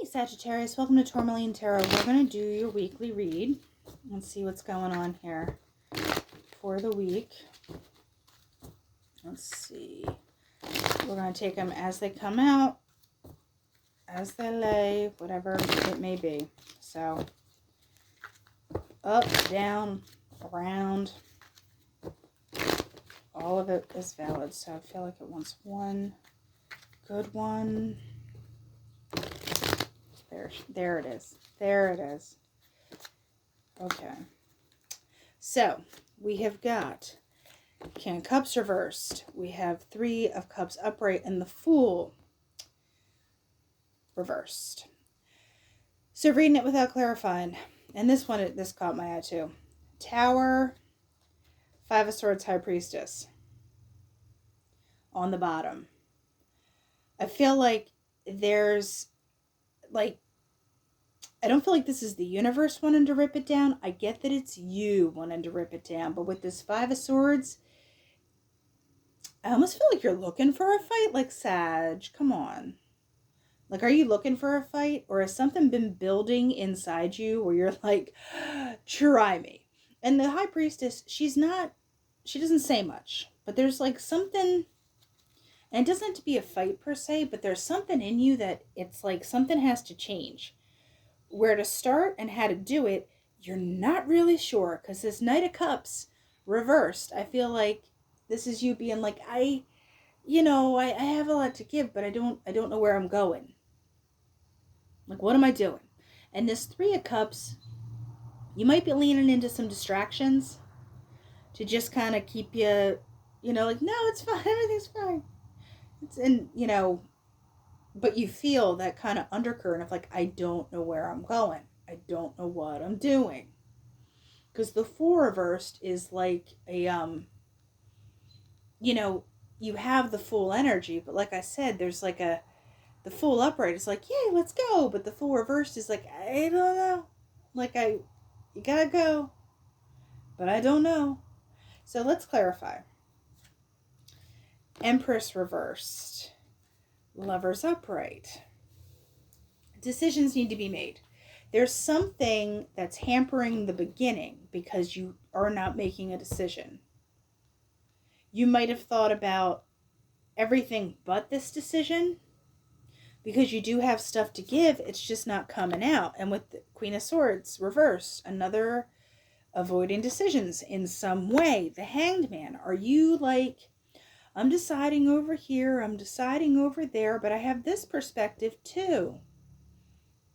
Sagittarius, welcome to Tourmaline Tarot. We're going to do your weekly read. Let's see what's going on here for the week. Let's see. We're going to take them as they come out, as they lay, whatever it may be. So, up, down, around, all of it is valid. So I feel like it wants one good one. There it is. There it is. Okay. So, we have got King of Cups reversed. We have Three of Cups upright and the Fool reversed. So, reading it without clarifying. And this caught my eye too. Tower, Five of Swords, High Priestess on the bottom. I feel like there's I don't feel like this is the universe wanting to rip it down. I get that it's you wanting to rip it down. But with this Five of Swords, I almost feel like you're looking for a fight. Like, Sag, come on. Like, are you looking for a fight? Or has something been building inside you where you're like, try me? And the High Priestess, she doesn't say much. But there's like something, and it doesn't have to be a fight per se, but there's something in you that it's like something has to change. Where to start and how to do it, you're not really sure. Because this Knight of Cups reversed, I feel like this is you being like, I have a lot to give, but I don't know where I'm going. Like, what am I doing? And this Three of Cups, you might be leaning into some distractions to just kind of keep you, like, no, it's fine, everything's fine. But you feel that kind of undercurrent of like, I don't know where I'm going. I don't know what I'm doing. Because the Fool reversed is like a, you have the Fool energy, but like I said, there's like the Fool upright is like, yay, let's go. But the Fool reversed is like, I don't know. Like, you gotta go. But I don't know. So let's clarify. Empress reversed. Lovers upright. Decisions need to be made. There's something that's hampering the beginning because you are not making a decision. You might have thought about everything but this decision because you do have stuff to give. It's just not coming out. And with the Queen of Swords reversed, another avoiding decisions in some way. The Hanged Man. Are you like, I'm deciding over here, I'm deciding over there, but I have this perspective too.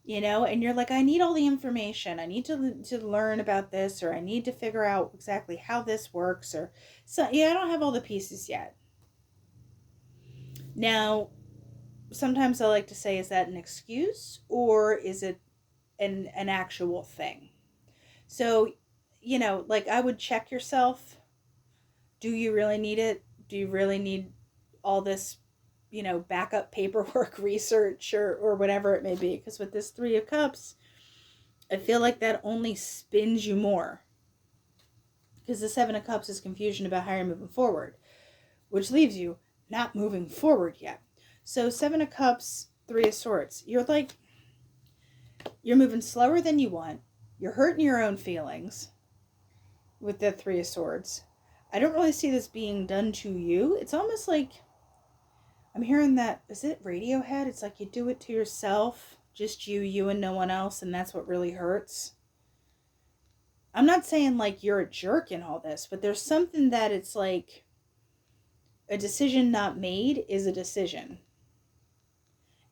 And you're like, I need all the information. I need to learn about this, or I need to figure out exactly how this works, or so. Yeah, I don't have all the pieces yet. Now, sometimes I like to say, is that an excuse or is it an actual thing? So, like, I would check yourself. Do you really need it? Do you really need all this, backup paperwork, research, or whatever it may be? Because with this Three of Cups, I feel like that only spins you more. Because the Seven of Cups is confusion about how you're moving forward, which leaves you not moving forward yet. So Seven of Cups, Three of Swords. You're like, you're moving slower than you want. You're hurting your own feelings with the Three of Swords. I don't really see this being done to you. It's almost like, I'm hearing that, is it Radiohead? It's like you do it to yourself, just you and no one else, and that's what really hurts. I'm not saying like you're a jerk in all this, but there's something that it's like a decision not made is a decision.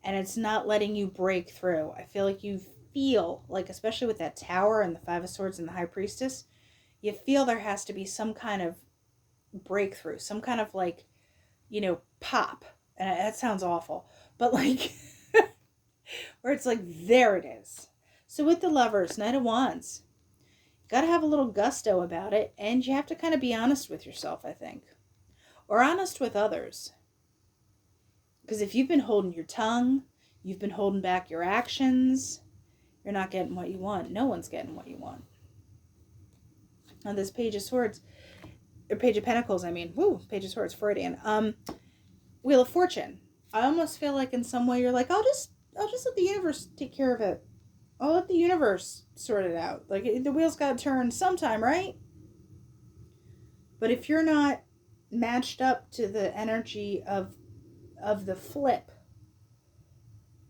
And it's not letting you break through. I feel like you feel like, especially with that Tower and the Five of Swords and the High Priestess, you feel there has to be some kind of breakthrough, some kind of like, pop. And that sounds awful, but like, where it's like, there it is. So with the Lovers, Knight of Wands, you got to have a little gusto about it, and you have to kind of be honest with yourself, I think, or honest with others. Because if you've been holding your tongue, you've been holding back your actions, you're not getting what you want. No one's getting what you want. On this Page of Swords, or Page of Pentacles, Page of Swords, Freudian. Wheel of Fortune. I almost feel like in some way you're like, I'll just I'll just let the universe take care of it. I'll let the universe sort it out. Like, the wheels got to turn sometime, right? But if you're not matched up to the energy of the flip,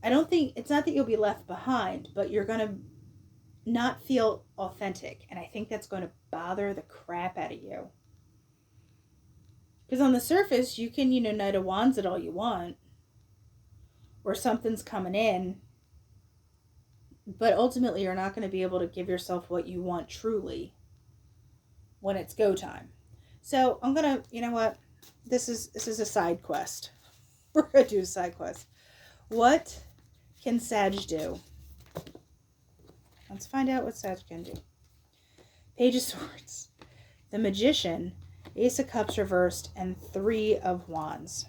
I don't think, it's not that you'll be left behind, but you're going to not feel authentic. And I think that's going to bother the crap out of you. Because on the surface, you can, Knight of Wands it all you want. Or something's coming in. But ultimately, you're not going to be able to give yourself what you want truly when it's go time. So I'm going to, you know what? This is a side quest. We're going to do a side quest. What can Sag do? Let's find out what Sag can do. Page of Swords, the Magician, Ace of Cups reversed, and 3 of Wands.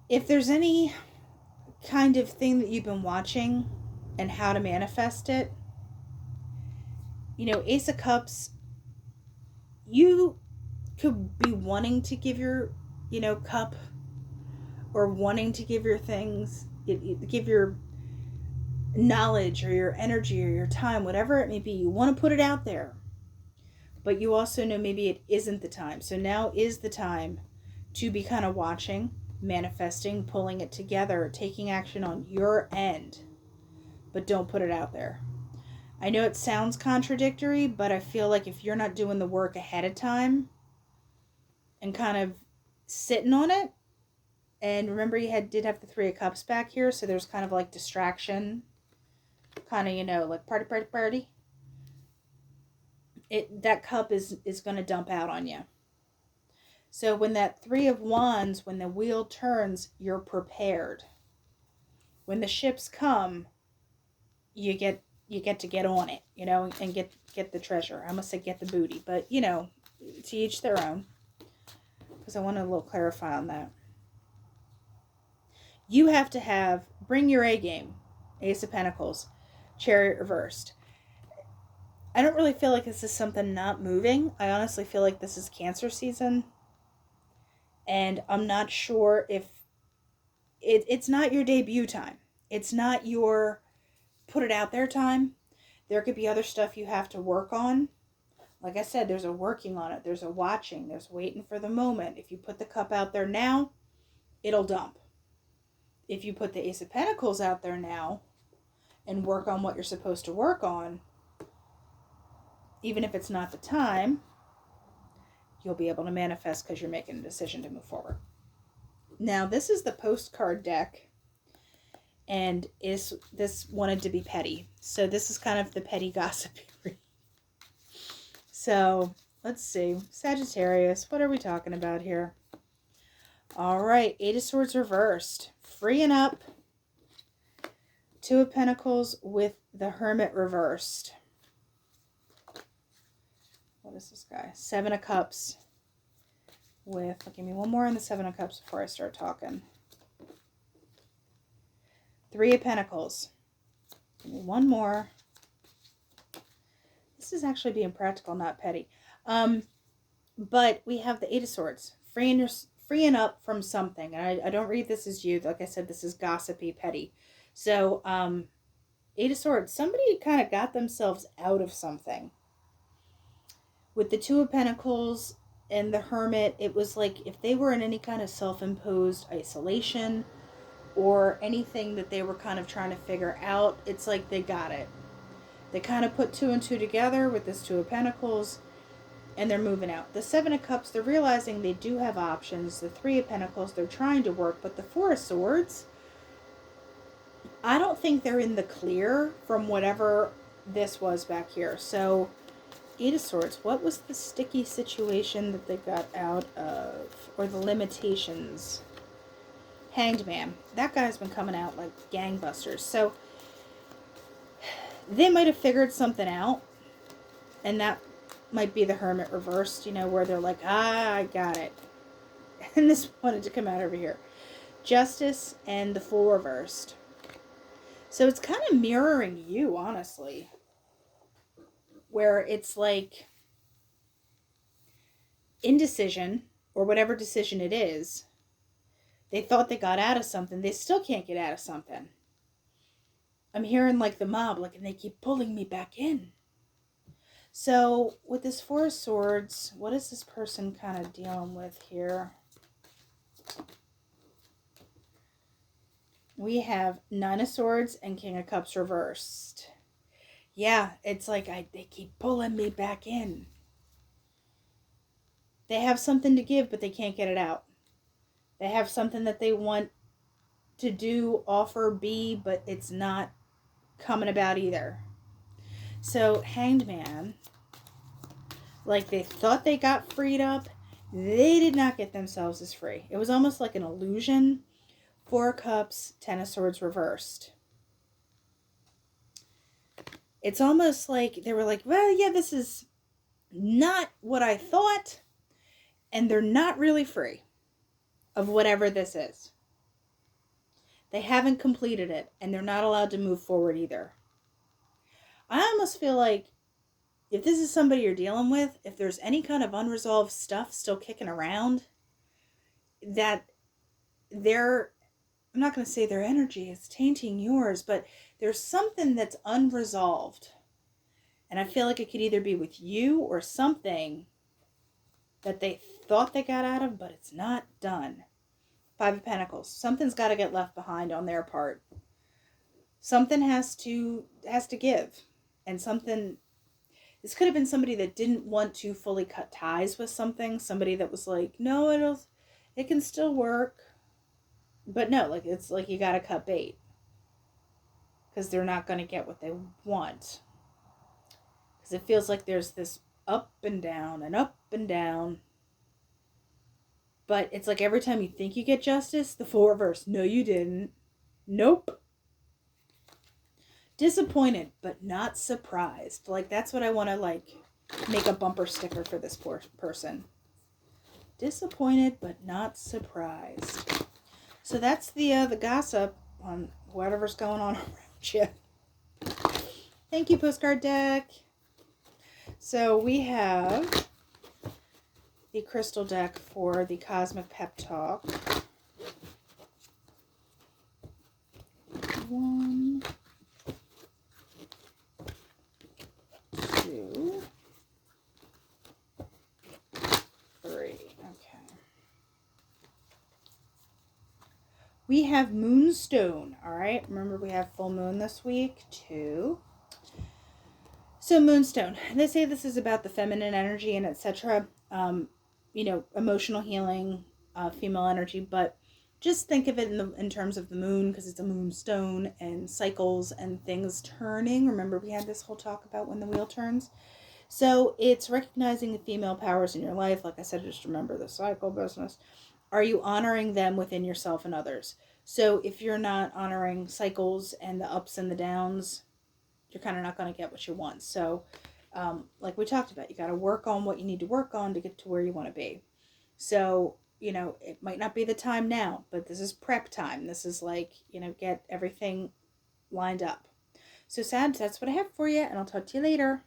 If there's any kind of thing that you've been watching and how to manifest it, Ace of Cups, you could be wanting to give your, cup, or wanting to give your things, give your knowledge or your energy or your time, whatever it may be. You want to put it out there, but you also know maybe it isn't the time. So now is the time to be kind of watching, manifesting, pulling it together, taking action on your end, but don't put it out there. I know it sounds contradictory, but I feel like if you're not doing the work ahead of time and kind of sitting on it, and remember you did have the 3 of Cups back here, so there's kind of like distraction, kind of, like party. That cup is going to dump out on you. So when that 3 of Wands, when the wheel turns, you're prepared. When the ships come, you get to get on it, and get the treasure. I must say get the booty, but to each their own. Because I want to a little clarify on that. You have to bring your A game. Ace of Pentacles, Chariot reversed. I don't really feel like this is something not moving. I honestly feel like this is Cancer season. And I'm not sure if it's not your debut time. It's not your put it out there time. There could be other stuff you have to work on. Like I said, there's a working on it. There's a watching. There's waiting for the moment. If you put the cup out there now, it'll dump. If you put the Ace of Pentacles out there now and work on what you're supposed to work on, even if it's not the time, you'll be able to manifest because you're making a decision to move forward. Now, this is the postcard deck, and this wanted to be petty. So this is kind of the petty gossipy. So let's see. Sagittarius, what are we talking about here? All right, 8 of Swords reversed. Freeing up. 2 of Pentacles with the Hermit reversed. What is this guy? 7 of Cups with, give me one more on the 7 of Cups before I start talking. 3 of Pentacles. Give me one more. This is actually being practical, not petty. But we have the 8 of Swords. Freeing up from something. And I don't read this as you. Like I said, this is gossipy, petty. So, 8 of Swords. Somebody kind of got themselves out of something. With the 2 of Pentacles and the Hermit, it was like if they were in any kind of self-imposed isolation or anything that they were kind of trying to figure out, it's like they got it. They kind of put 2 and 2 together with this 2 of Pentacles, and they're moving out. The 7 of Cups, they're realizing they do have options. The 3 of Pentacles, they're trying to work, but the 4 of Swords, I don't think they're in the clear from whatever this was back here. So 8 of Swords, what was the sticky situation that they got out of? Or the limitations? Hanged Man. That guy's been coming out like gangbusters. So they might have figured something out. And that might be the Hermit reversed, where they're like, I got it. And this wanted to come out over here. Justice and the Fool reversed. So it's kind of mirroring you, honestly. Where it's like indecision, or whatever decision it is, They thought they got out of something. They still can't get out of something. I'm hearing like the mob, like, and they keep pulling me back in. So with this Four of Swords, what is this person kind of dealing with here? We have Nine of Swords and King of Cups reversed. Yeah, it's like they keep pulling me back in. They have something to give, but they can't get it out. They have something that they want to do, offer, be, but it's not coming about either. So, Hanged Man, like they thought they got freed up, they did not get themselves as free. It was almost like an illusion. Four of Cups, Ten of Swords reversed. It's almost like they were like, well, yeah, this is not what I thought, and they're not really free of whatever this is. They haven't completed it, and they're not allowed to move forward either. I almost feel like if this is somebody you're dealing with, if there's any kind of unresolved stuff still kicking around, that I'm not going to say their energy is tainting yours, but there's something that's unresolved. And I feel like it could either be with you or something that they thought they got out of, but it's not done. Five of Pentacles. Something's got to get left behind on their part. Something has to give. And something, this could have been somebody that didn't want to fully cut ties with something. Somebody that was like, no, it can still work. But no, like it's like you got to cut bait. Because they're not going to get what they want. Because it feels like there's this up and down and up and down. But it's like every time you think you get justice, the Four reverse. No, you didn't. Nope. Disappointed, but not surprised. Like, that's what I want to, like, make a bumper sticker for this poor person. Disappointed, but not surprised. So that's the gossip on whatever's going on around you. Thank you, postcard deck. So we have the crystal deck for the Cosmic Pep Talk. 1, 2, 3. Okay. We have Moonstone. All right. Remember, we have full moon this week too. So Moonstone. They say this is about the feminine energy and etc. Emotional healing, female energy, but just think of it in terms of the moon, because it's a moonstone and cycles and things turning. Remember, we had this whole talk about when the wheel turns. So it's recognizing the female powers in your life. Like I said, just remember the cycle business. Are you honoring them within yourself and others? So if you're not honoring cycles and the ups and the downs, you're kind of not going to get what you want. So like we talked about, you got to work on what you need to work on to get to where you want to be. So, it might not be the time now, but this is prep time. This is like, get everything lined up. So, Sag, that's what I have for you, and I'll talk to you later.